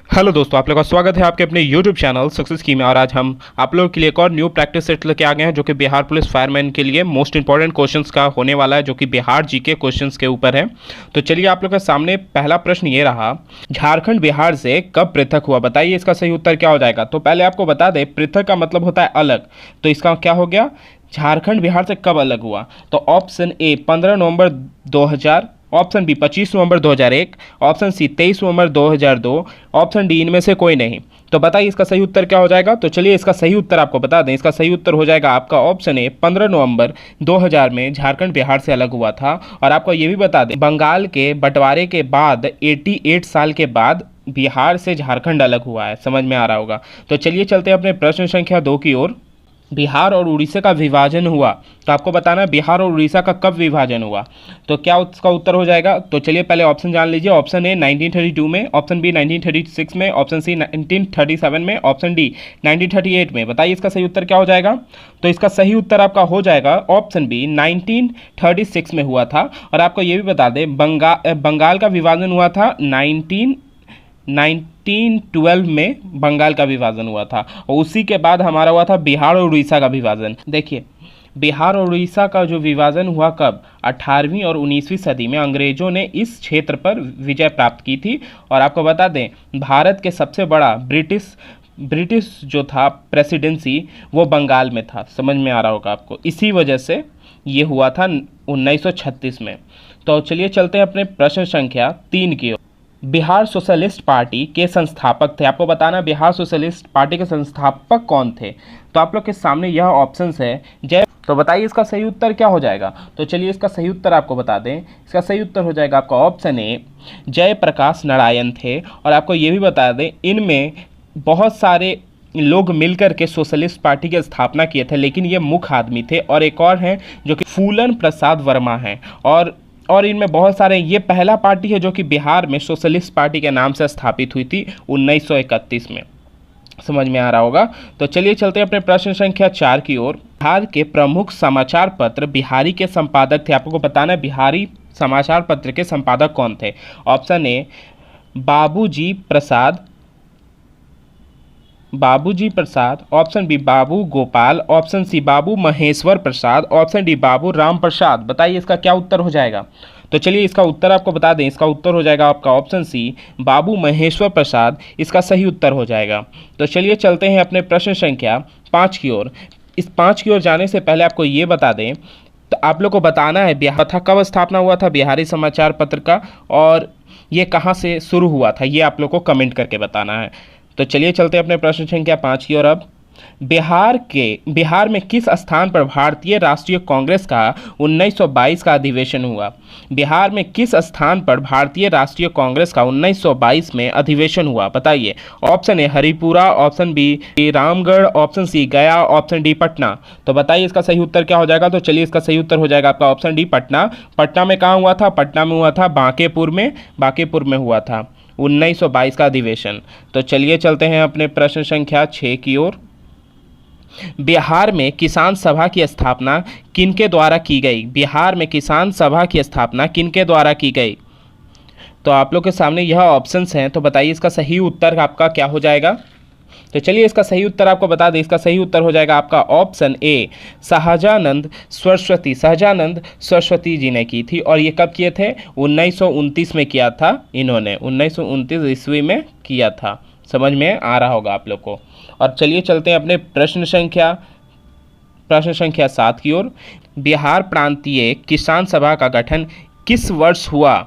Hello दोस्तों, आप लोगों का स्वागत है आपके अपने YouTube चैनल सक्सेस की में। और आज हम आप लोगों के लिए एक और न्यू प्रैक्टिस सेट लेके आ गए हैं जो कि बिहार पुलिस फायरमैन के लिए मोस्ट इंपॉर्टेंट क्वेश्चंस का होने वाला है, जो कि बिहार जीके क्वेश्चंस के ऊपर है। तो चलिए, आप लोगों के सामने पहला प्रश्न ये रहा, झारखंड बिहार से कब पृथक हुआ? बताइए इसका सही उत्तर क्या हो जाएगा। तो पहले आपको बता दें, पृथक का मतलब होता है अलग, तो इसका क्या हो गया, झारखंड बिहार से कब अलग हुआ? तो ऑप्शन ए 15 नवंबर 2000, ऑप्शन बी 25 नवंबर 2001, ऑप्शन सी 23 नवंबर 2002, ऑप्शन डी इनमें से कोई नहीं। तो बताइए इसका सही उत्तर क्या हो जाएगा। तो चलिए इसका सही उत्तर आपको बता दें, इसका सही उत्तर हो जाएगा आपका ऑप्शन ए 15 नवंबर 2000 में झारखंड बिहार से अलग हुआ था। और आपको ये भी बता दें, बंगाल के बंटवारे के बाद 88 साल के बाद बिहार से झारखंड अलग हुआ है। समझ में आ रहा होगा। तो चलिए चलते हैं अपने प्रश्न संख्या 2 की ओर। बिहार और उड़ीसा का विभाजन हुआ, तो आपको बताना है बिहार और उड़ीसा का कब विभाजन हुआ। तो क्या उसका उत्तर हो जाएगा। तो चलिए पहले ऑप्शन जान लीजिए। ऑप्शन ए 1932 में, ऑप्शन बी 1936 में, ऑप्शन सी 1937 में, ऑप्शन डी 1938 में। बताइए इसका सही उत्तर क्या हो जाएगा। तो इसका सही उत्तर आपका हो जाएगा ऑप्शन बी 1936 में हुआ था। और आपको ये भी बता दें, बंगाल का विभाजन हुआ था 1912 में बंगाल का विभाजन हुआ था। और उसी के बाद हमारा हुआ था बिहार और उड़ीसा का विभाजन। देखिए, बिहार और उड़ीसा का जो विभाजन हुआ कब, 18वीं और 19वीं सदी में अंग्रेजों ने इस क्षेत्र पर विजय प्राप्त की थी। और आपको बता दें, भारत के सबसे बड़ा ब्रिटिश जो था प्रेसिडेंसी, वो बंगाल में था। समझ में आ रहा होगा आपको। इसी वजह से ये हुआ था 1936 में। तो चलिए चलते हैं अपने प्रश्न संख्या 3 की ओर। बिहार सोशलिस्ट पार्टी के संस्थापक थे। आपको बताना बिहार सोशलिस्ट पार्टी के संस्थापक कौन थे। तो आप लोग के सामने यह ऑप्शंस है जय। तो बताइए इसका सही उत्तर क्या हो जाएगा। तो चलिए इसका सही उत्तर आपको बता दें, इसका सही उत्तर हो जाएगा आपका ऑप्शन ए जयप्रकाश नारायण थे। और आपको ये भी बता दें, इनमें बहुत सारे लोग मिलकर के सोशलिस्ट पार्टी की स्थापना किए थे, लेकिन ये मुख्य आदमी थे। और एक और हैं जो कि फूलन प्रसाद वर्मा हैं। और इनमें बहुत सारे, ये पहला पार्टी है जो कि बिहार में सोशलिस्ट पार्टी के नाम से स्थापित हुई थी 1931 में। समझ में आ रहा होगा। तो चलिए चलते हैं अपने प्रश्न संख्या 4 की ओर। बिहार के प्रमुख समाचार पत्र बिहारी के संपादक थे। आपको बताना है बिहारी समाचार पत्र के संपादक कौन थे। ऑप्शन ए बाबूजी प्रसाद, ऑप्शन बी बाबू गोपाल, ऑप्शन सी बाबू महेश्वर प्रसाद, ऑप्शन डी बाबू राम प्रसाद। बताइए इसका क्या उत्तर हो जाएगा। तो चलिए इसका उत्तर आपको बता दें, इसका उत्तर हो जाएगा आपका ऑप्शन सी बाबू महेश्वर प्रसाद, इसका सही उत्तर हो जाएगा। तो चलिए चलते हैं अपने प्रश्न संख्या 5 की ओर। इस 5 की ओर जाने से पहले आपको ये बता दें, तो आप लोग को बताना है बिहार था कब स्थापना हुआ था बिहारी समाचार पत्र का, और ये कहाँ से शुरू हुआ था, ये आप लोग को कमेंट करके बताना है। तो चलिए चलते हैं अपने प्रश्न संख्या 5 की ओर। अब बिहार में किस स्थान पर भारतीय राष्ट्रीय कांग्रेस का 1922 का अधिवेशन हुआ। बिहार में किस स्थान पर भारतीय राष्ट्रीय कांग्रेस का 1922 में अधिवेशन हुआ। बताइए। Option A Haripura, option B Ramgarh, option C Gaya, option D Patna. तो बताइए इसका सही उत्तर क्या हो जाएगा। तो चलिए इसका सही उत्तर हो जाएगा आपका ऑप्शन डी पटना। पटना में कहाँ हुआ था। पटना में हुआ था बांकेपुर में हुआ था 1922 का अधिवेशन। तो चलिए चलते हैं अपने प्रश्न संख्या 6 की ओर। बिहार में किसान सभा की स्थापना किनके द्वारा की गई। बिहार में किसान सभा की स्थापना किनके द्वारा की गई। तो आप लोग के सामने यह ऑप्शंस हैं, तो बताइए इसका सही उत्तर आपका क्या हो जाएगा। तो चलिए इसका सही उत्तर आपको बता दें, इसका सही उत्तर हो जाएगा आपका ऑप्शन ए सहजानंद सरस्वती जी ने की थी। और ये कब किए थे, 1929 में किया था इन्होंने, 1929 ईस्वी में किया था। समझ में आ रहा होगा आप लोग को। और चलिए चलते हैं अपने प्रश्न संख्या 7 की ओर। बिहार प्रांतीय किसान सभा का गठन किस वर्ष हुआ।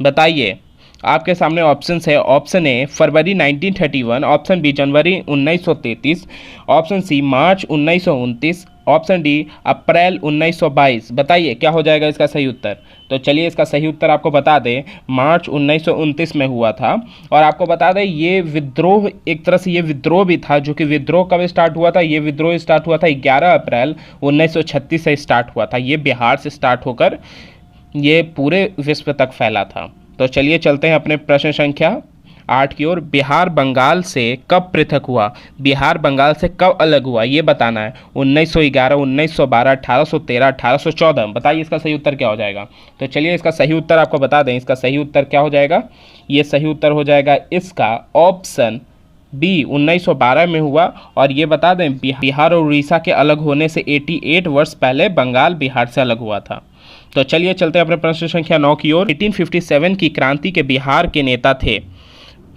बताइए। आपके सामने ऑप्शंस है। ऑप्शन ए फरवरी 1931, ऑप्शन बी जनवरी 1933, ऑप्शन सी मार्च 1929, ऑप्शन डी अप्रैल 1922। बताइए क्या हो जाएगा इसका सही उत्तर। तो चलिए इसका सही उत्तर आपको बता दें, मार्च 1929 में हुआ था। और आपको बता दें ये विद्रोह, एक तरह से ये विद्रोह भी था, जो कि विद्रोह कब स्टार्ट हुआ था। ये विद्रोह स्टार्ट हुआ था 11 अप्रैल 1936 से स्टार्ट हुआ था। ये बिहार से स्टार्ट होकर ये पूरे विश्व तक फैला था। तो चलिए चलते हैं अपने प्रश्न संख्या 8 की ओर, बिहार बंगाल से कब पृथक हुआ, बिहार बंगाल से कब अलग हुआ ये बताना है। 1911, 1912, 1813, 1814, बताइए इसका सही उत्तर क्या हो जाएगा। तो चलिए इसका सही उत्तर आपको बता दें, इसका सही उत्तर क्या हो जाएगा। ये सही उत्तर हो जाएगा इसका ऑप्शन बी, 1912 में हुआ। और ये बता दें बिहार और उड़ीसा के अलग होने से 88 वर्ष पहले बंगाल बिहार से अलग हुआ था। तो चलिए चलते हैं अपने प्रश्न संख्या 9 की ओर। 1857 की क्रांति के बिहार के नेता थे,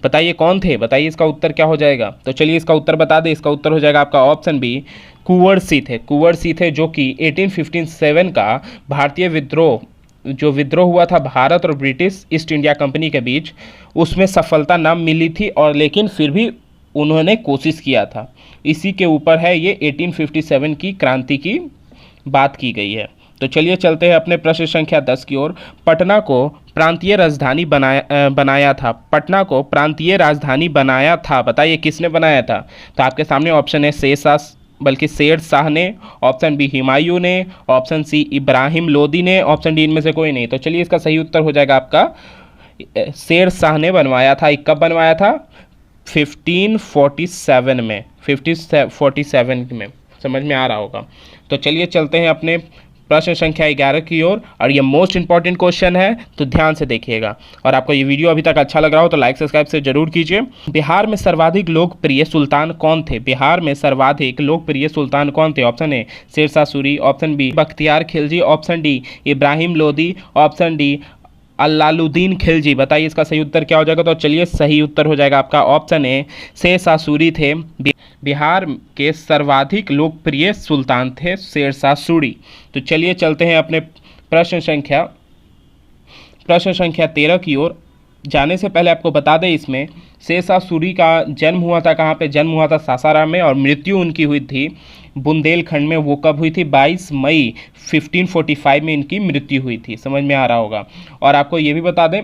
बताइए कौन थे, बताइए इसका उत्तर क्या हो जाएगा। तो चलिए इसका उत्तर बता दें, इसका उत्तर हो जाएगा आपका ऑप्शन बी, कुंवर सिंह थे। कुंवर सिंह थे जो कि 1857 का भारतीय विद्रोह, जो विद्रोह हुआ था भारत और ब्रिटिश ईस्ट इंडिया कंपनी के बीच, उसमें सफलता ना मिली थी और लेकिन फिर भी उन्होंने कोशिश किया था। इसी के ऊपर है ये 1857 की क्रांति की बात की गई है। तो चलिए चलते हैं अपने प्रश्न संख्या 10 की ओर। पटना को प्रांतीय राजधानी बनाया था, पटना को प्रांतीय राजधानी बनाया था, बताइए किसने बनाया था। तो आपके सामने ऑप्शन है शेर शाह ने, ऑप्शन बी हुमायूं ने, ऑप्शन सी इब्राहिम लोदी ने, ऑप्शन डी इनमें से कोई नहीं। तो चलिए इसका सही उत्तर हो जाएगा आपका शेर शाह ने बनवाया था। कब बनवाया था, 1547 में, 1547 में, समझ में आ रहा होगा। तो चलिए चलते हैं अपने प्रश्न संख्या 11 की ओर और ये मोस्ट इंपॉर्टेंट क्वेश्चन है, तो ध्यान से देखिएगा। और आपको ये वीडियो अभी तक अच्छा लग रहा हो तो लाइक सब्सक्राइब से जरूर कीजिए। बिहार में सर्वाधिक लोकप्रिय सुल्तान कौन थे, बिहार में सर्वाधिक लोकप्रिय सुल्तान कौन थे। Option A Sher Shah Suri, option B Bakhtiyar Khilji, option D Ibrahim Lodi, option D Alauddin Khilji, बताइए इसका सही उत्तर क्या हो जाएगा। तो चलिए सही उत्तर हो जाएगा आपका ऑप्शन ए शेरशाह सूरी थे। बिहार के सर्वाधिक लोकप्रिय सुल्तान थे शेरशाह सूरी। तो चलिए चलते हैं अपने प्रश्न संख्या 13 की ओर। जाने से पहले आपको बता दें इसमें शेरशाह सूरी का जन्म हुआ था कहाँ पे, जन्म हुआ था सासाराम में और मृत्यु उनकी हुई थी बुंदेलखंड में। वो कब हुई थी, 22 मई 1545 में इनकी मृत्यु हुई थी, समझ में आ रहा होगा। और आपको ये भी बता दें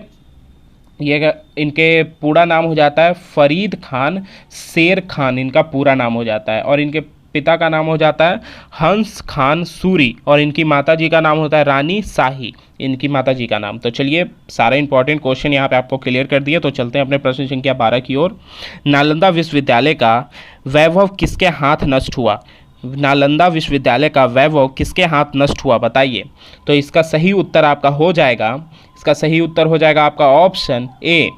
ये इनके पूरा नाम हो जाता है फरीद खान शेर खान, इनका पूरा नाम हो जाता है। और इनके पिता का नाम हो जाता है हंस खान सूरी और इनकी माता जी का नाम होता है रानी शाही, इनकी माता जी का नाम। तो चलिए सारे इंपॉर्टेंट क्वेश्चन यहाँ पे आपको क्लियर कर दिए। तो चलते हैं अपने प्रश्न संख्या 12 की ओर। नालंदा विश्वविद्यालय का वैभव किसके हाथ नष्ट हुआ, नालंदा विश्वविद्यालय का वैभव किसके हाथ नष्ट हुआ, बताइए। तो इसका सही उत्तर आपका हो जाएगा, इसका सही उत्तर हो जाएगा आपका ऑप्शन ए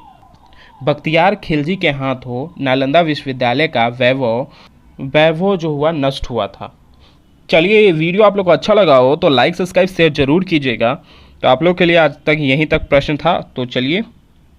बख्तियार खिलजी के हाथों नालंदा विश्वविद्यालय का वैभव जो हुआ नष्ट हुआ था। चलिए ये वीडियो आप लोग को अच्छा लगा हो तो लाइक सब्सक्राइब शेयर जरूर कीजिएगा। तो आप लोग के लिए आज तक यहीं तक प्रश्न था। तो चलिए